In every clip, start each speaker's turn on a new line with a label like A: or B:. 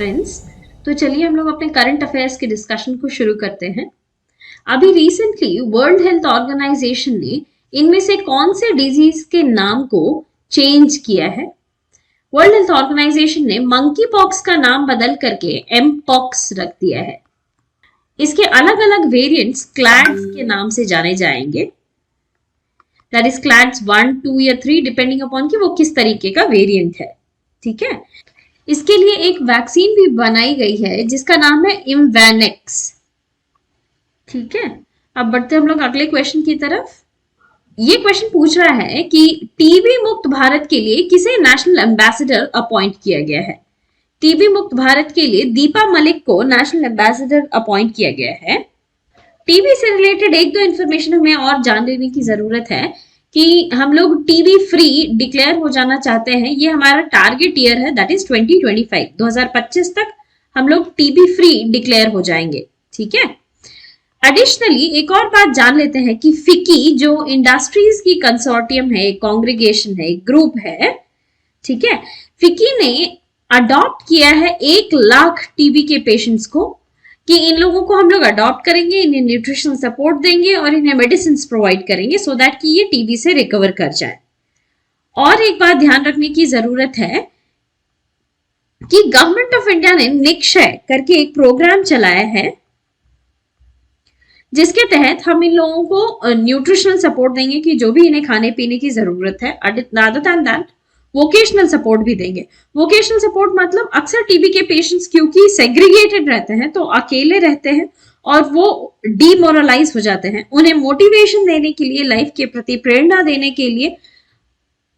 A: Friends, तो चलिए हम लोग अपने करंट अफेयर्स के डिस्कशन को शुरू करते हैं। अभी रिसेंटली वर्ल्ड हेल्थ ऑर्गेनाइजेशन ने इनमें से कौन से डिजीज के नाम को चेंज किया है? वर्ल्ड हेल्थ ऑर्गेनाइजेशन ने मंकी पॉक्स का नाम बदल करके एम पॉक्स रख दिया है। इसके अलग अलग वेरिएंट्स क्लैड्स के नाम से जाने जाएंगे। दैट इज क्लैड्स 1, 2 या 3 डिपेंडिंग अपॉन कि वो किस तरीके का वेरिएंट है। ठीक है, इसके लिए एक वैक्सीन भी बनाई गई है जिसका नाम है इमवैनेक्स। ठीक है, अब बढ़ते हम लोग अगले क्वेश्चन की तरफ। ये क्वेश्चन पूछ रहा है कि टीबी मुक्त भारत के लिए किसे नेशनल एम्बेसडर अपॉइंट किया गया है? टीबी मुक्त भारत के लिए दीपा मलिक को नेशनल एम्बेसडर अपॉइंट किया गया है। टीबी से रिलेटेड एक दो इंफॉर्मेशन हमें और जान लेने की जरूरत है कि हम लोग टीबी फ्री डिक्लेयर हो जाना चाहते हैं। ये हमारा टारगेट ईयर है, दैट इज 2025 2025 तक हम लोग टीबी फ्री डिक्लेयर हो जाएंगे। ठीक है, एडिशनली एक और बात जान लेते हैं कि फिकी जो इंडस्ट्रीज की कंसोर्टियम है, कांग्रेगेशन है, ग्रुप है, ठीक है, फिकी ने अडॉप्ट किया है 1 लाख टीबी के पेशेंट्स को कि इन लोगों को हम लोग अडॉप्ट करेंगे, इन्हें न्यूट्रिशनल सपोर्ट देंगे और इन्हें मेडिसिन प्रोवाइड करेंगे सो दैट कि ये टीबी से रिकवर कर जाए। और एक बात ध्यान रखने की जरूरत है कि गवर्नमेंट ऑफ इंडिया ने निक्षय करके एक प्रोग्राम चलाया है जिसके तहत हम इन लोगों को न्यूट्रिशनल सपोर्ट देंगे कि जो भी इन्हें खाने पीने की जरूरत है। Other than that vocational support भी देंगे। वोकेशनल सपोर्ट मतलब अक्सर टीबी के पेशेंट्स क्योंकि सेग्रीगेटेड रहते हैं तो अकेले रहते हैं और वो डीमोरलाइज हो जाते हैं, उन्हें मोटिवेशन देने के लिए, लाइफ के प्रति प्रेरणा देने के लिए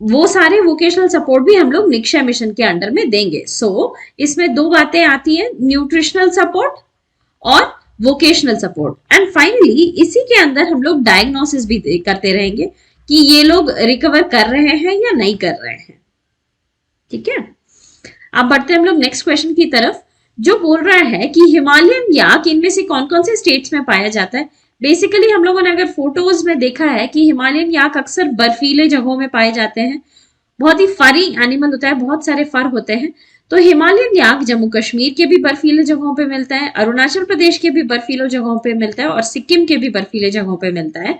A: वो सारे वोकेशनल सपोर्ट भी हम लोग निक्षय मिशन के अंडर में देंगे। सो इसमें 2 बातें आती हैं, न्यूट्रिशनल सपोर्ट और वोकेशनल सपोर्ट। एंड फाइनली इसी के अंदर हम लोग डायग्नोसिस भी करते रहेंगे कि ये लोग रिकवर कर रहे हैं या नहीं कर रहे हैं। ठीक है, अब बढ़ते हैं हम लोग नेक्स्ट क्वेश्चन की तरफ जो बोल रहा है कि हिमालयन याक इनमें से कौन कौन से स्टेट्स में पाया जाता है। बेसिकली हम लोगों ने अगर फोटोज में देखा है कि हिमालयन याक अक्सर बर्फीले जगहों में पाए जाते हैं। बहुत ही फरी एनिमल होता है, बहुत सारे फर होते हैं। तो हिमालयन याक जम्मू कश्मीर के भी बर्फीले जगहों पे मिलता है, अरुणाचल प्रदेश के भी बर्फीले जगहों पे मिलता है और सिक्किम के भी बर्फीले जगहों पे मिलता है।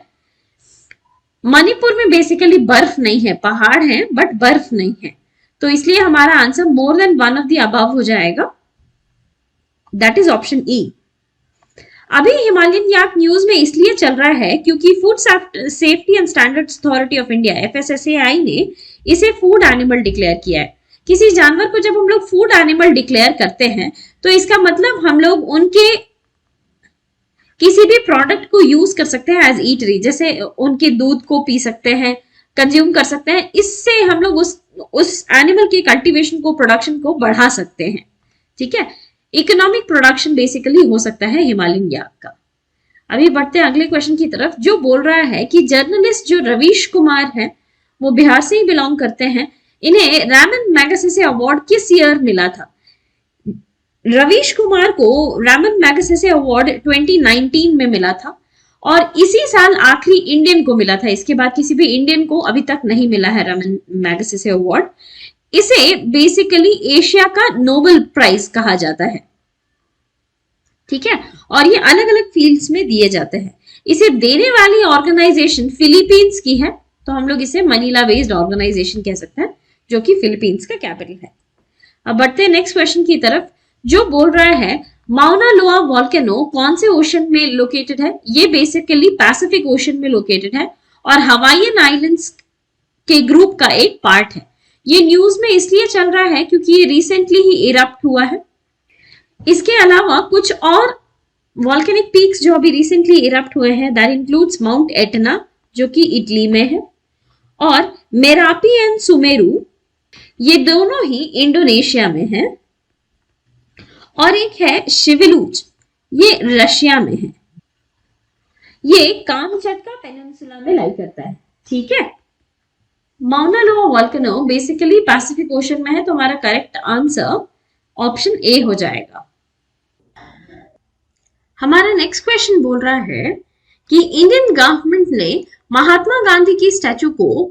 A: मणिपुर में बेसिकली बर्फ नहीं है, पहाड़ है बट बर्फ नहीं है, तो इसलिए हमारा answer more than 1 of the above हो जाएगा, दैट इज ऑप्शन ई। अभी हिमालयन याक न्यूज में इसलिए चल रहा है क्योंकि food safety and standards authority of India FSSAI ने इसे फूड एनिमल डिक्लेयर किया है। किसी जानवर को जब हम लोग फूड एनिमल डिक्लेयर करते हैं तो इसका मतलब हम लोग उनके किसी भी प्रोडक्ट को यूज कर सकते हैं एज ईटरी, जैसे उनके दूध को पी सकते हैं, कंज्यूम कर सकते हैं। इससे हम लोग उस एनिमल के कल्टीवेशन को, प्रोडक्शन को बढ़ा सकते हैं। ठीक है, इकोनॉमिक प्रोडक्शन बेसिकली हो सकता है हिमालयन याक का। अभी बढ़ते हैं अगले क्वेश्चन की तरफ जो बोल रहा है कि जर्नलिस्ट जो रवीश कुमार है वो बिहार से ही बिलोंग करते हैं, इन्हें रैमन मैगसेसे अवार्ड किस ईयर मिला था? रवीश कुमार को रैमन मैगसेसे अवार्ड 2019 में मिला था और इसी साल आखिरी इंडियन को मिला था। इसके बाद किसी भी इंडियन को अभी तक नहीं मिला है रैमन मैगसेसे अवार्ड। इसे बेसिकली एशिया का नोबेल प्राइज कहा जाता है। ठीक है, और ये अलग अलग फील्ड्स में दिए जाते हैं। इसे देने वाली ऑर्गेनाइजेशन फिलीपींस की है, तो हम लोग इसे मनीला बेस्ड ऑर्गेनाइजेशन कह सकते हैं जो कि फिलीपींस का कैपिटल है। अब बढ़ते हैं नेक्स्ट क्वेश्चन की तरफ जो बोल रहा है माउना लोआ वॉल्केनो कौन से ओशन में लोकेटेड है? ये बेसिकली पैसिफिक ओशन में लोकेटेड है और हवाईयन आइलैंड्स के ग्रुप का एक पार्ट है। ये न्यूज में इसलिए चल रहा है क्योंकि ये रिसेंटली ही इरप्ट हुआ है। इसके अलावा कुछ और वॉल्केनिक पीक्स जो अभी रिसेंटली इरप्ट हुए हैं, दैट इंक्लूड्स माउंट एटना जो कि इटली में है और मेरापी एंड सुमेरु, ये दोनों ही इंडोनेशिया में है और एक है शिविलूच, ये रशिया में है। ये कामचटका पेनिनसुला में लाई करता है। ठीक है, माउना लोआ वॉल्केनो बेसिकली पैसिफिक ओशन में है, तो हमारा करेक्ट आंसर ऑप्शन ए हो जाएगा। हमारा नेक्स्ट क्वेश्चन बोल रहा है कि इंडियन गवर्नमेंट ने महात्मा गांधी की स्टैचू को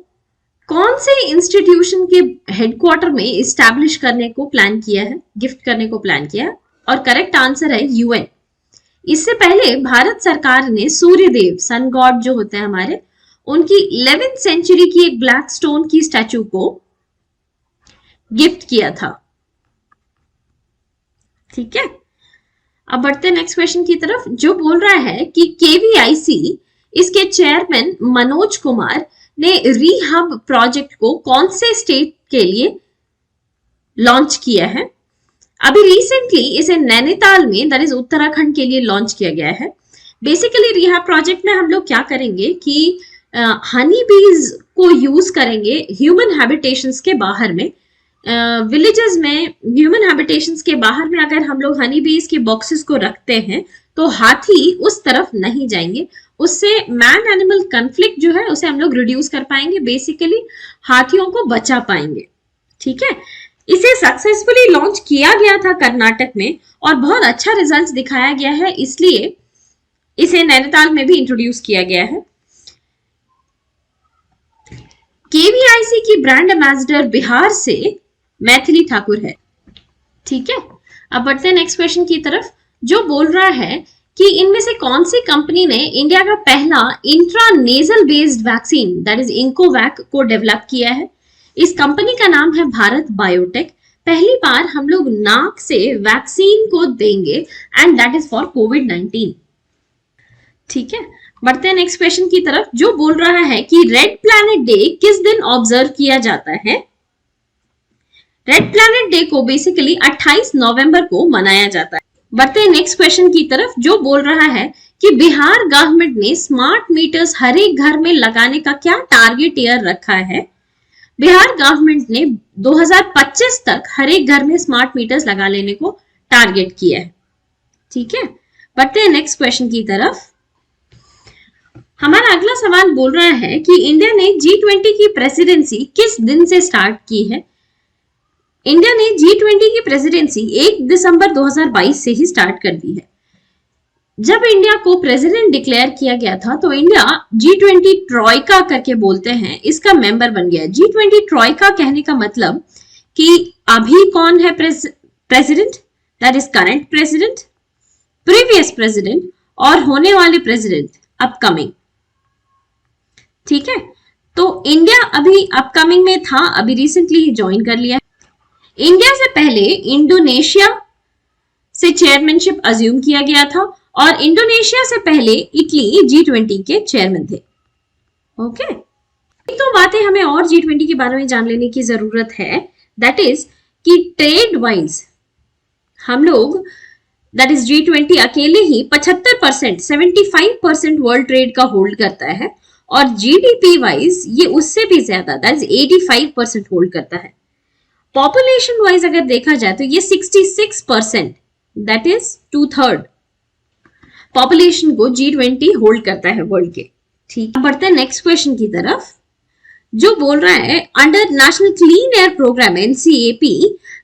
A: कौन से इंस्टीट्यूशन के हेडक्वार्टर में इस्टेब्लिश करने को प्लान किया है, गिफ्ट करने को प्लान किया है? और करेक्ट आंसर है यूएन। इससे पहले भारत सरकार ने सूर्यदेव, सन गॉड जो होते हैं हमारे, उनकी 11th सेंचुरी की एक ब्लैक स्टोन की स्टैचू को गिफ्ट किया था। ठीक है, अब बढ़ते हैं नेक्स्ट क्वेश्चन की तरफ, जो बोल रहा है कि केवीआईसी, इसके चेयरमैन मनोज कुमार ने रीहब प्रोजेक्ट को कौन से स्टेट के लिए लॉन्च किया है? अभी रिसेंटली इसे नैनीताल में, दैट इज उत्तराखंड के लिए लॉन्च किया गया है। बेसिकली रिहैब प्रोजेक्ट में हम लोग क्या करेंगे कि हनी बीज को यूज करेंगे ह्यूमन हैबिटेशंस के बाहर में, विलेजेस में ह्यूमन हैबिटेशंस के बाहर में अगर हम लोग हनी बीज के बॉक्सेस को रखते हैं तो हाथी उस तरफ नहीं जाएंगे, उससे मैन एनिमल कन्फ्लिक्ट जो है उसे हम लोग रिड्यूस कर पाएंगे, बेसिकली हाथियों को बचा पाएंगे। ठीक है, इसे सक्सेसफुली लॉन्च किया गया था कर्नाटक में और बहुत अच्छा रिजल्ट दिखाया गया है, इसलिए इसे नैनीताल में भी इंट्रोड्यूस किया गया है। केवीआईसी की ब्रांड एम्बेसडर बिहार से मैथिली ठाकुर है। ठीक है, अब बढ़ते हैं नेक्स्ट क्वेश्चन की तरफ, जो बोल रहा है कि इनमें से कौन सी कंपनी ने इंडिया का पहला intranasal based vaccine, that is iNCOVACC, को डेवलप किया है? इस कंपनी का नाम है भारत बायोटेक। पहली बार हम लोग नाक से वैक्सीन को देंगे एंड दैट इज फॉर कोविड-19। ठीक है, बढ़ते हैं नेक्स्ट क्वेश्चन की तरफ, जो बोल रहा है कि रेड प्लैनेट डे किस दिन ऑब्जर्व किया जाता है? रेड प्लैनेट डे को बेसिकली 28 नवंबर को मनाया जाता है। बढ़ते हैं नेक्स्ट क्वेश्चन की तरफ, जो बोल रहा है कि बिहार गवर्नमेंट ने स्मार्ट मीटर्स हर एक घर में लगाने का क्या टारगेट ईयर रखा है? बिहार गवर्नमेंट ने 2025 तक हर एक घर में स्मार्ट मीटर्स लगा लेने को टारगेट किया है। ठीक है, बढ़ते हैं नेक्स्ट क्वेश्चन की तरफ। हमारा अगला सवाल बोल रहा है कि इंडिया ने G20 की प्रेसिडेंसी किस दिन से स्टार्ट की है? इंडिया ने G20 की प्रेसिडेंसी 1 दिसंबर 2022 से ही स्टार्ट कर दी है। जब इंडिया को प्रेसिडेंट डिक्लेयर किया गया था तो इंडिया G20 ट्रॉयका करके बोलते हैं, इसका मेंबर बन गया। G20 ट्रॉयका कहने का मतलब कि अभी कौन है president, that is current president, previous president और होने वाले प्रेसिडेंट अपकमिंग। ठीक है, तो इंडिया अभी अपकमिंग में था, अभी रिसेंटली ही ज्वाइन कर लिया है। इंडिया से पहले इंडोनेशिया से चेयरमैनशिप अज्यूम किया गया था और इंडोनेशिया से पहले इटली G20 के चेयरमैन थे। ओके, तो बातें हमें और G20 के बारे में जान लेने की जरूरत है, दैट इज कि ट्रेड वाइज हम लोग, दैट इज G20 अकेले ही 75%, 75% वर्ल्ड ट्रेड का होल्ड करता है और जीडीपी वाइज ये उससे भी ज्यादा, दैट इज 85% होल्ड करता है। पॉपुलेशन वाइज अगर देखा जाए तो ये 66%, दैट इज 2/3 पॉपुलेशन को G20 होल्ड करता है वर्ल्ड के। ठीक, बढ़ते हैं नेक्स्ट क्वेश्चन की तरफ, जो बोल रहा है under national clean air programme NCAP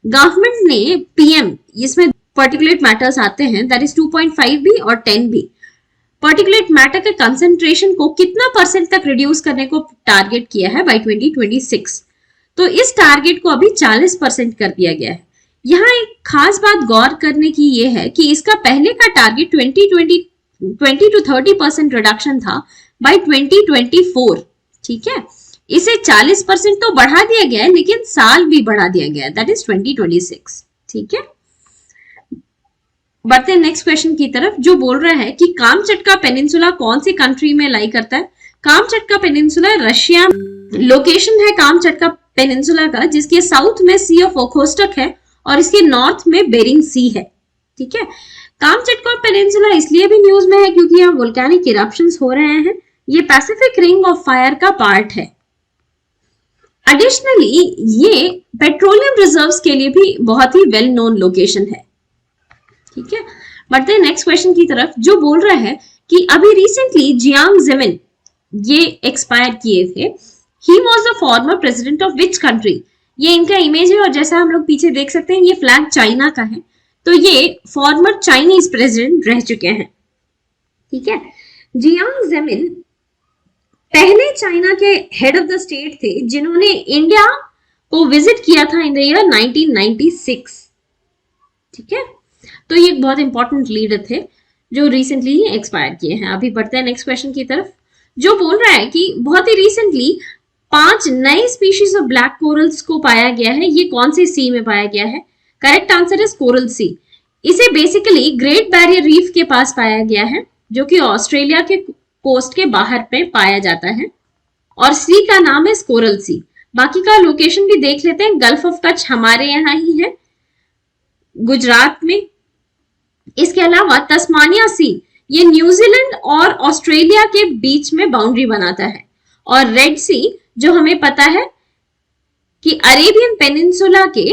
A: government ने PM, इसमें पर्टिकुलेट मैटर्स आते हैं, दैट इज 2.5B और 10B, पर्टिकुलेट मैटर के कंसेंट्रेशन को कितना परसेंट तक रिड्यूस करने को टारगेट किया है बाय 2026। तो इस टारगेट को अभी 40% कर दिया गया है। यहाँ एक खास बात गौर करने की ये है कि इसका पहले का टारगेट 20 to 30% रिडक्शन था बाय 2024। ठीक है, इसे 40% तो बढ़ा दिया गया है लेकिन साल भी बढ़ा दिया गया है, दैट इज 2026। ठीक है, बढ़ते हैं नेक्स्ट क्वेश्चन की तरफ, जो बोल रहा है कि कामचटका पेनिनसुला कौन सी कंट्री में लाई करता है? कामचटका पेनिनसुला रशिया लोकेशन है कामचटका पेनिनसुला का, जिसके साउथ में सी ऑफ ओखोस्टक है और इसके नॉर्थ में बेरिंग सी है। ठीक है, कामचटका पेनिनसुला इसलिए भी न्यूज में है क्योंकि यहाँ वोल्केनिक इरप्शंस हो रहे हैं, ये पैसिफिक रिंग ऑफ फायर का पार्ट है। एडिशनली ये पेट्रोलियम रिजर्व्स के लिए भी बहुत ही वेल नोन लोकेशन है। ठीक है, बढ़ते हैं नेक्स्ट क्वेश्चन की तरफ, जो बोल रहा है कि अभी रिसेंटली जियांग जेमिन ये एक्सपायर किए थे। He was the former president of which country? ये इनका इमेज है और जैसा हम लोग पीछे देख सकते हैं ये फ्लैग चाइना का है, तो ये फॉर्मर चाइनीज प्रेसिडेंट रह चुके हैं। ठीक है, जियांग जेमिन पहले चाइना के हेड ऑफ द स्टेट थे जिन्होंने इंडिया को विजिट किया था इन द ईयर 1996। ठीक है, तो ये एक बहुत इंपॉर्टेंट लीडर थे जो रिसेंटली ही एक्सपायर किए हैं। अभी बढ़ते हैं नेक्स्ट क्वेश्चन की तरफ, जो बोल रहा है कि बहुत ही रिसेंटली 5 नए स्पीशीज ऑफ ब्लैक कोरल्स को पाया गया है, ये कौन से सी में पाया गया है? करेक्ट आंसर इज कोरल सी। इसे बेसिकली ग्रेट बैरियर रीफ के पास पाया गया है, जो कि ऑस्ट्रेलिया के कोस्ट के बाहर पे पाया जाता है, और सी का नाम है कोरल सी। बाकी का लोकेशन भी देख लेते हैं। गल्फ ऑफ कच्छ हमारे यहाँ ही है, गुजरात में। इसके अलावा तस्मानिया सी, ये न्यूजीलैंड और ऑस्ट्रेलिया के बीच में बाउंड्री बनाता है। और रेड सी जो हमें पता है कि अरेबियन पेनिनसुला के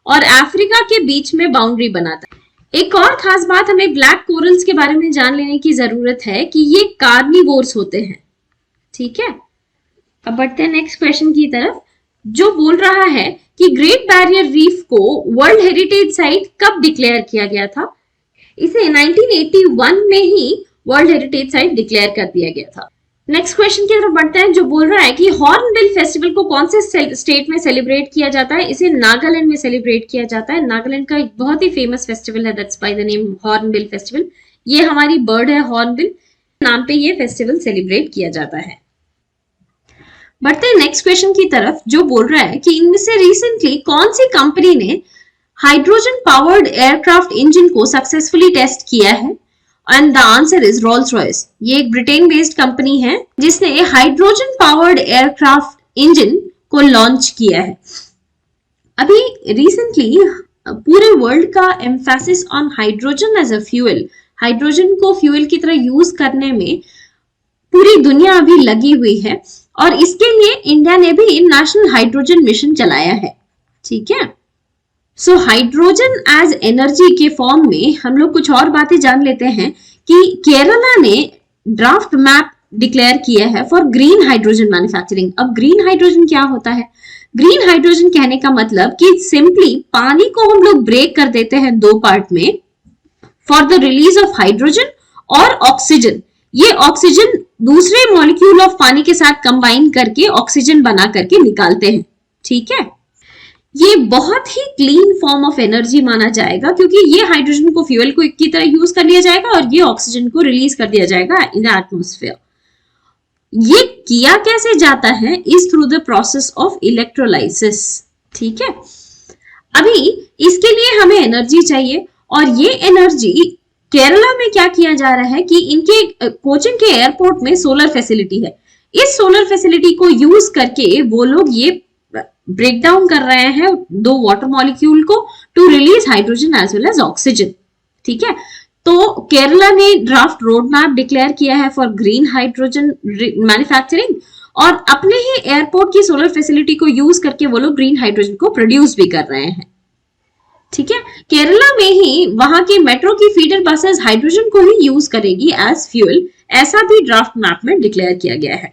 A: और अफ्रीका के बीच में बाउंड्री बनाता है। एक और खास बात हमें ब्लैक कोरल्स के बारे में जान लेने की जरूरत है कि ये कार्निवोर्स होते हैं। ठीक है, अब बढ़ते हैं नेक्स्ट क्वेश्चन की तरफ, जो बोल रहा है कि ग्रेट बैरियर रीफ को वर्ल्ड हेरिटेज साइट कब डिक्लेयर किया गया था? इसे 1981 में ही वर्ल्ड हेरिटेज साइट डिक्लेयर कर दिया गया था। नेक्स्ट क्वेश्चन की तरफ बढ़ते हैं, जो बोल रहा है कि हॉर्नबिल फेस्टिवल को कौन से स्टेट में सेलिब्रेट किया जाता है? इसे नागालैंड में सेलिब्रेट किया जाता है। नागालैंड का एक बहुत ही फेमस फेस्टिवल है, that's by the name hornbill festival. ये हमारी बर्ड है हॉर्नबिल, नाम पे ये फेस्टिवल सेलिब्रेट किया जाता है। बढ़ते हैं नेक्स्ट क्वेश्चन की तरफ, जो बोल रहा है कि इनमें से रिसेंटली कौन सी कंपनी ने हाइड्रोजन पावर्ड एयरक्राफ्ट इंजन को सक्सेसफुली टेस्ट किया है? And the answer is Rolls Royce. ये एक ब्रिटेन बेस्ड कंपनी है जिसने हाइड्रोजन पावर्ड एयरक्राफ्ट इंजन को लॉन्च किया है। अभी रिसेंटली पूरे वर्ल्ड का emphasis on hydrogen as a fuel, hydrogen को फ्यूल की तरह यूज करने में पूरी दुनिया अभी लगी हुई है, और इसके लिए इंडिया ने भी नेशनल हाइड्रोजन मिशन चलाया है। ठीक है, सो हाइड्रोजन एज एनर्जी के फॉर्म में हम लोग कुछ और बातें जान लेते हैं कि केरला ने ड्राफ्ट मैप डिक्लेयर किया है फॉर ग्रीन हाइड्रोजन मैन्युफैक्चरिंग। अब ग्रीन हाइड्रोजन क्या होता है? ग्रीन हाइड्रोजन कहने का मतलब कि सिंपली पानी को हम लोग ब्रेक कर देते हैं दो पार्ट में for the release of hydrogen और ऑक्सीजन। ये ऑक्सीजन दूसरे मॉलिक्यूल ऑफ पानी के साथ कंबाइन करके ऑक्सीजन बना करके निकालते हैं। ठीक है, ये बहुत ही क्लीन फॉर्म ऑफ एनर्जी माना जाएगा, क्योंकि ये हाइड्रोजन को फ्यूल को की तरह यूज कर लिया जाएगा और ये ऑक्सीजन को रिलीज कर दिया जाएगा इन द एटमॉस्फेयर। ये किया कैसे जाता है? Is through the process of electrolysis. ठीक है, अभी इसके लिए हमें एनर्जी चाहिए, और ये एनर्जी केरला में क्या किया जा रहा है कि इनके कोचिन के एयरपोर्ट में सोलर फैसिलिटी है। इस सोलर फैसिलिटी को यूज करके वो लोग ये ब्रेक डाउन कर रहे हैं दो वाटर मॉलिक्यूल को to release hydrogen as well as oxygen. ठीक है, तो केरला ने ड्राफ्ट रोड मैप डिक्लेयर किया है फॉर ग्रीन हाइड्रोजन मैन्युफैक्चरिंग, और अपने ही एयरपोर्ट की सोलर फैसिलिटी को यूज करके वो लोग ग्रीन हाइड्रोजन को प्रोड्यूस भी कर रहे हैं। ठीक है, केरला में ही वहां की मेट्रो की फीडर बसेस हाइड्रोजन को ही यूज करेगी एज फ्यूल, ऐसा भी ड्राफ्ट मैप में डिक्लेयर किया गया है।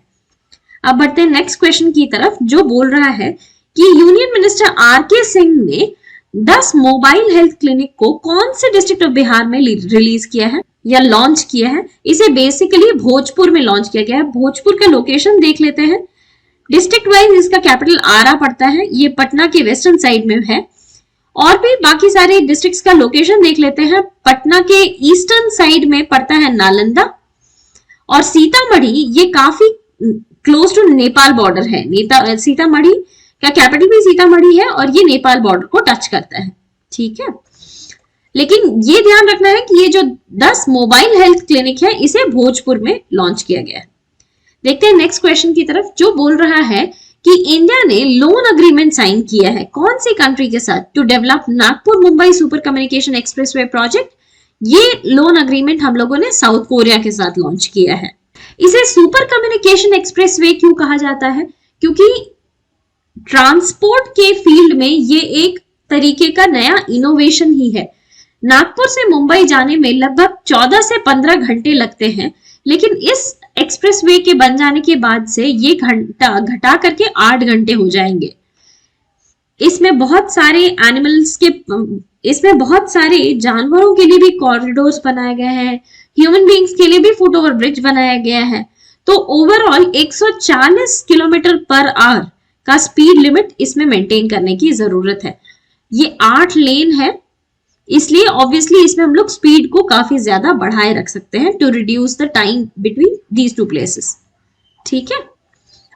A: अब बढ़ते हैं नेक्स्ट क्वेश्चन की तरफ, जो बोल रहा है कि यूनियन मिनिस्टर आर.के. सिंह ने 10 मोबाइल हेल्थ क्लिनिक को कौन से डिस्ट्रिक्ट ऑफ बिहार में रिलीज किया है या लॉन्च किया है? इसे बेसिकली भोजपुर में लॉन्च किया गया है। भोजपुर का लोकेशन देख लेते हैं। डिस्ट्रिक्ट वाइज इसका कैपिटल आरा पड़ता है, ये पटना के वेस्टर्न साइड में है। और भी बाकी सारे डिस्ट्रिक्ट्स का लोकेशन देख लेते हैं। पटना के ईस्टर्न साइड में पड़ता है नालंदा, और सीतामढ़ी ये काफी क्लोज टू नेपाल बॉर्डर है। सीतामढ़ी का कैपिटल भी सीतामढ़ी है और ये नेपाल बॉर्डर को टच करता है। ठीक है, लेकिन ये ध्यान रखना है कि ये जो 10 मोबाइल हेल्थ क्लिनिक है इसे भोजपुर में लॉन्च किया गया है। देखते हैं नेक्स्ट क्वेश्चन की तरफ, जो बोल रहा है कि इंडिया ने लोन अग्रीमेंट साइन किया है कौन सी कंट्री के साथ to develop Nagpur Mumbai super communication expressway project. ये लोन अग्रीमेंट हम लोगों ने साउथ कोरिया के साथ लॉन्च किया है। इसे सुपर कम्युनिकेशन एक्सप्रेसवे क्यों कहा जाता है? क्योंकि ट्रांसपोर्ट के फील्ड में ये एक तरीके का नया इनोवेशन ही है। नागपुर से मुंबई जाने में लगभग 14 से 15 घंटे लगते हैं, लेकिन इस एक्सप्रेसवे के बन जाने के बाद से ये घंटा घटा करके 8 घंटे हो जाएंगे। इसमें बहुत सारे एनिमल्स के, इसमें बहुत सारे जानवरों के लिए भी कॉरिडोर्स बनाए गए हैं, ह्यूमन बींग्स के लिए भी फुट ओवर ब्रिज बनाया गया है। तो ओवरऑल 140 किलोमीटर पर आवर का स्पीड लिमिट इसमें मेंटेन करने की जरूरत है। ये 8 लेन है, इसलिए ऑब्वियसली इसमें हम लोग स्पीड को काफी ज्यादा बढ़ाए रख सकते हैं to reduce the time between these two places. ठीक है,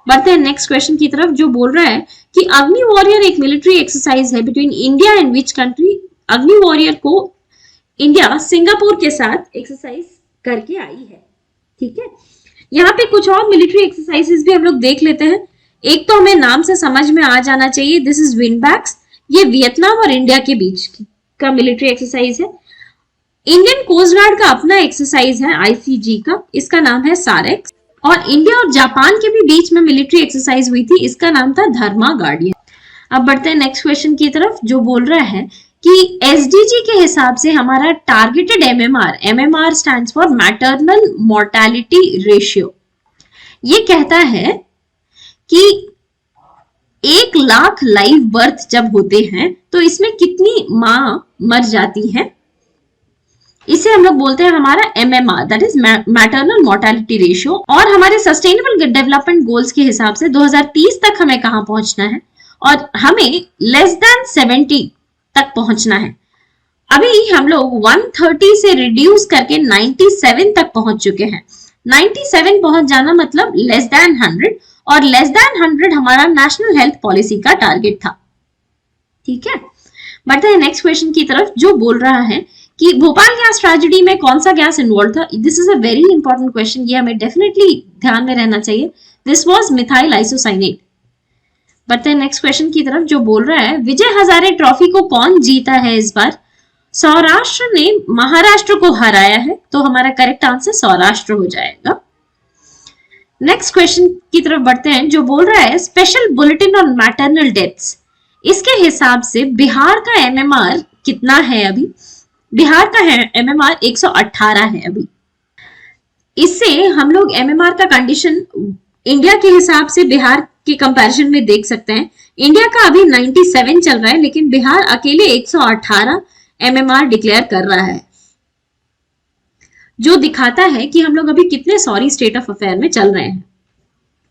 A: बढ़ते हैं नेक्स्ट क्वेश्चन की तरफ, जो बोल रहा है कि अग्नि वॉरियर एक मिलिट्री एक्सरसाइज है between India and which country. अग्नि वॉरियर को इंडिया सिंगापुर के साथ एक्सरसाइज करके आई है। ठीक है, यहाँ पे कुछ और मिलिट्री एक्सरसाइजेस भी हम लोग देख लेते हैं। एक तो हमें नाम से समझ में आ जाना चाहिए, दिस इज विनबैक्स। ये वियतनाम और इंडिया के बीच का मिलिट्री एक्सरसाइज है। इंडियन कोस्ट गार्ड का अपना एक्सरसाइज है आईसीजी का, इसका नाम है सारेक्स। और इंडिया और जापान के भी बीच में मिलिट्री एक्सरसाइज हुई थी, इसका नाम था धर्मा गार्डियन। अब बढ़ते हैं नेक्स्ट क्वेश्चन की तरफ, जो बोल रहा है कि एसडीजी के हिसाब से हमारा targeted MMR, MMR stands for maternal mortality ratio, ये कहता है कि 1,00,000 लाइव बर्थ जब होते हैं तो इसमें कितनी मां मर जाती हैं, इसे हम लोग बोलते हैं हमारा MMR, that is maternal mortality ratio. और हमारे सस्टेनेबल डेवलपमेंट गोल्स के हिसाब से 2030 तक हमें कहां पहुंचना है, और हमें लेस देन 70 तक पहुंचना है। अभी हम लोग 130 से रिड्यूस करके 97 तक पहुंच चुके हैं। 97 पहुंच जाना मतलब लेस देन 100, और लेस देन 100 हमारा नेशनल हेल्थ पॉलिसी का टारगेट था। ठीक है, बढ़ते हैं नेक्स्ट क्वेश्चन की तरफ, जो बोल रहा है कि भोपाल गैस ट्रेजेडी में कौन सा गैस इन्वॉल्व था। This is a very important question, ये हमें डेफिनेटली ध्यान में रहना चाहिए। This was methyl isocyanate. बढ़ते हैं नेक्स्ट क्वेश्चन की तरफ, जो बोल रहा है विजय हजारे ट्रॉफी को कौन जीता है इस बार। सौराष्ट्र ने महाराष्ट्र को हराया है, तो हमारा करेक्ट आंसर सौराष्ट्र हो जाएगा। नेक्स्ट क्वेश्चन की तरफ बढ़ते हैं, जो बोल रहा है special bulletin on maternal deaths, इसके हिसाब से बिहार का एमएमआर कितना है अभी। बिहार का है एमएमआर 118 है अभी। इससे हम लोग एमएमआर का कंडीशन इंडिया के हिसाब से बिहार के कंपैरिजन में देख सकते हैं। इंडिया का अभी 97 चल रहा है, लेकिन बिहार अकेले 118 एमएमआर डिक्लेयर कर रहा है, जो दिखाता है कि हम लोग अभी कितने सॉरी स्टेट ऑफ अफेयर में चल रहे हैं।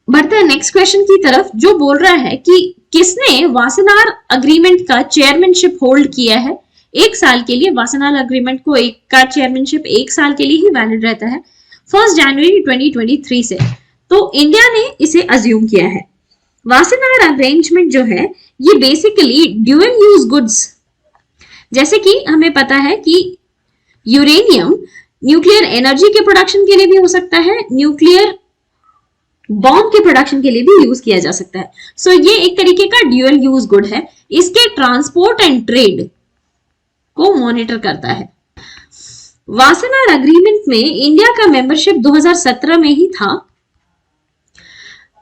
A: बढ़ते हैं नेक्स्ट क्वेश्चन की तरफ, जो बोल रहा है कि किसने वासेनार अग्रीमेंट का चेयरमैनशिप होल्ड किया है 1 साल के लिए। वासेनार अग्रीमेंट को एक का चेयरमैनशिप 1 साल के लिए ही वैलिड रहता है, 1 जनवरी 2023 से। तो इंडिया ने इसे अज्यूम किया है। वासेनार अरेंजमेंट जो है ये बेसिकली ड्यूअल यूज गुड्स, जैसे कि हमें पता है कि यूरेनियम न्यूक्लियर एनर्जी के प्रोडक्शन के लिए भी हो सकता है, न्यूक्लियर बॉम्ब के प्रोडक्शन के लिए भी यूज किया जा सकता है। सो ये एक तरीके का ड्यूअल यूज गुड है, इसके ट्रांसपोर्ट एंड ट्रेड को मॉनिटर करता है। वासेनार अग्रीमेंट में इंडिया का मेंबरशिप 2017 में ही था,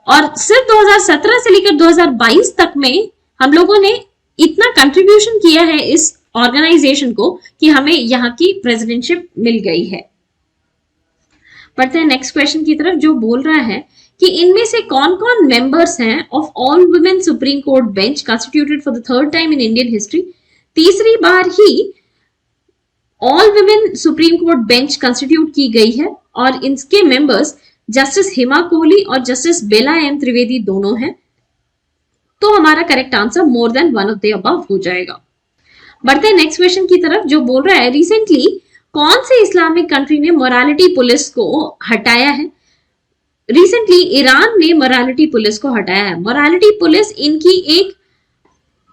A: और सिर्फ 2017 से लेकर 2022 तक में हम लोगों ने इतना कंट्रीब्यूशन किया है इस ऑर्गेनाइजेशन को कि हमें यहाँ की प्रेसिडेंटशिप मिल गई है। बढ़ते हैं नेक्स्ट क्वेश्चन की तरफ, जो बोल रहा है कि इनमें से कौन कौन मेंबर्स हैं of all women supreme court bench constituted for the third time in Indian history. तीसरी बार ही all women supreme court bench constitute की गई है, और इनके मेंबर्स जस्टिस हिमा कोहली और जस्टिस बेला एम त्रिवेदी दोनों हैं। तो हमारा correct answer more than one of the above हो जाएगा। बढ़ते हैं नेक्स्ट क्वेश्चन की तरफ, जो बोल रहा है रिसेंटली कौन से इस्लामिक कंट्री ने मोरालिटी पुलिस को हटाया है। रिसेंटली ईरान ने मोरालिटी पुलिस को हटाया है। मोरालिटी पुलिस इनकी एक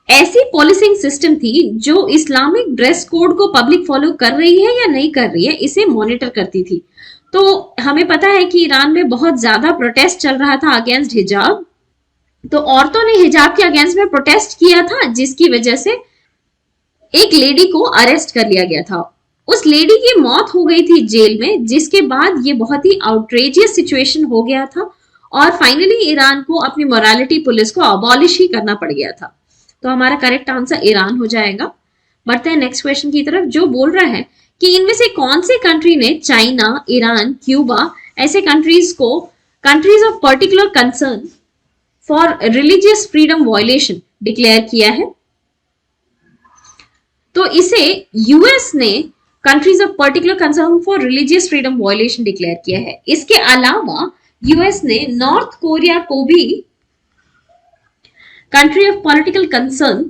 A: ऐसी पॉलिसिंग सिस्टम थी जो इस्लामिक ड्रेस कोड को पब्लिक फॉलो कर रही है या नहीं कर रही है, इसे मॉनिटर करती थी। तो हमें पता है कि ईरान में बहुत ज्यादा प्रोटेस्ट चल रहा था अगेंस्ट हिजाब, तो औरतों ने हिजाब के अगेंस्ट में प्रोटेस्ट किया था, जिसकी वजह से एक लेडी को अरेस्ट कर लिया गया था। उस लेडी की मौत हो गई थी जेल में, जिसके बाद ये बहुत ही आउटरेजियस सिचुएशन हो गया था, और फाइनली ईरान को अपनी मोरालिटी पुलिस को अबॉलिश ही करना पड़ गया था। तो हमारा करेक्ट आंसर ईरान हो जाएगा। बढ़ते हैं नेक्स्ट क्वेश्चन की तरफ, जो बोल रहा है कि इनमें से कौन से कंट्री ने चाइना, ईरान, क्यूबा ऐसे कंट्रीज को countries of particular concern for religious freedom violation declare किया है। तो इसे यूएस ने countries of particular concern for religious freedom violation declare किया है। इसके अलावा यूएस ने नॉर्थ कोरिया को भी country of political concern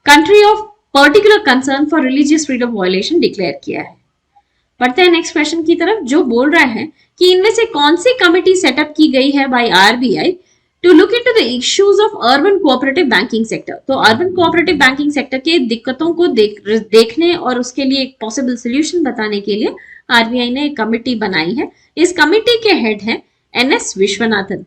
A: country of particular concern for religious freedom violation declare किया है। बढ़ते हैं नेक्स्ट क्वेश्चन की तरफ, जो बोल रहा है कि इनमें से कौन सी कमिटी सेटअप की गई है by RBI to look into the issues of urban cooperative banking sector. तो अर्बन कोऑपरेटिव बैंकिंग सेक्टर के दिक्कतों को देखने और उसके लिए एक पॉसिबल सोल्यूशन बताने के लिए आरबीआई ने एक कमिटी बनाई है। इस कमिटी के हेड है एनएस विश्वनाथन।